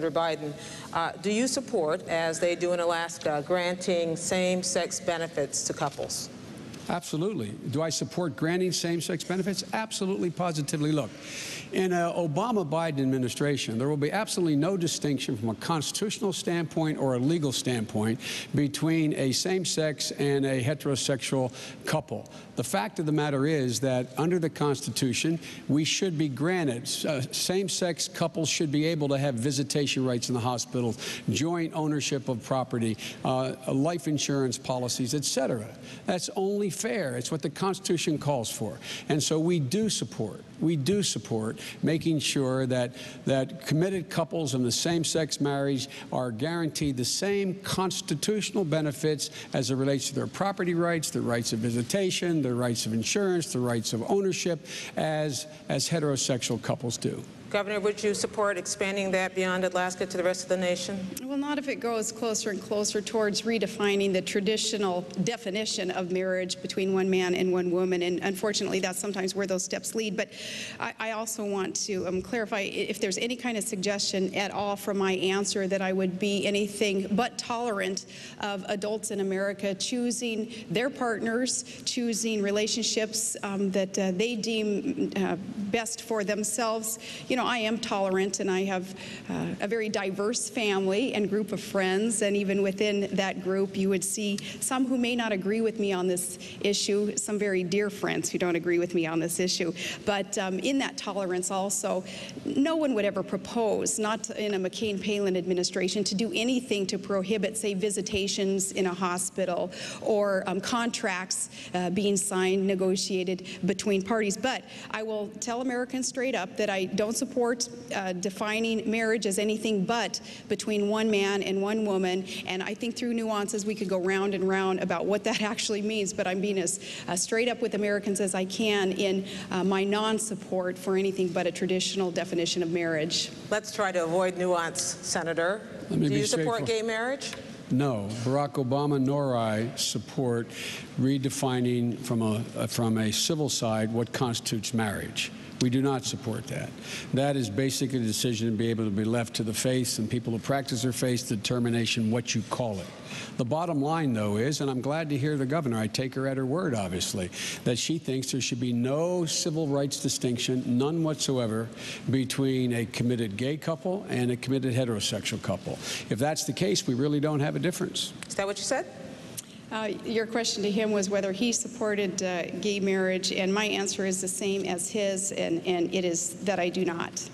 Senator Biden, do you support, as they do in Alaska, granting same-sex benefits to couples? Absolutely. Do I support granting same-sex benefits? Absolutely, positively. Look, in an Obama-Biden administration, there will be absolutely no distinction from a constitutional standpoint or a legal standpoint between a same-sex and a heterosexual couple. The fact of the matter is that under the Constitution, we should be granted, same-sex couples should be able to have visitation rights in the hospital, joint ownership of property, life insurance policies, etc. That's only fair. It's what the Constitution calls for. And so we do support making sure that committed couples in the same-sex marriage are guaranteed the same constitutional benefits as it relates to their property rights, their rights of visitation, their rights of insurance, their rights of ownership as heterosexual couples do. Governor, would you support expanding that beyond Alaska to the rest of the nation? Well, not if it goes closer and closer towards redefining the traditional definition of marriage between one man and one woman. And unfortunately, that's sometimes where those steps lead. But I also want to clarify if there's any kind of suggestion at all from my answer that I would be anything but tolerant of adults in America choosing their partners, choosing relationships that they deem best for themselves. You know, I am tolerant, and I have a very diverse family and group of friends, and even within that group you would see some who may not agree with me on this issue, some very dear friends who don't agree with me on this issue. But in that tolerance also, no one would ever propose, not in a McCain-Palin administration, to do anything to prohibit, say, visitations in a hospital or contracts being signed, negotiated between parties. But I will tell Americans straight up that I don't support defining marriage as anything but between one man and one woman, and I think through nuances we could go round and round about what that actually means, but I'm being as straight up with Americans as I can in my non-support for anything but a traditional definition of marriage. Let's try to avoid nuance, Senator. Do you support gay marriage? No, Barack Obama nor I support redefining from a civil side what constitutes marriage. We do not support that. That is basically a decision to be able to be left to the faith and people who practice their faith determination what you call it. The bottom line, though, is, and I'm glad to hear the governor, I take her at her word, obviously, that she thinks there should be no civil rights distinction, none whatsoever, between a committed gay couple and a committed heterosexual couple. If that's the case, we really don't have a difference. Is that what you said? Your question to him was whether he supported gay marriage, and my answer is the same as his, and it is that I do not.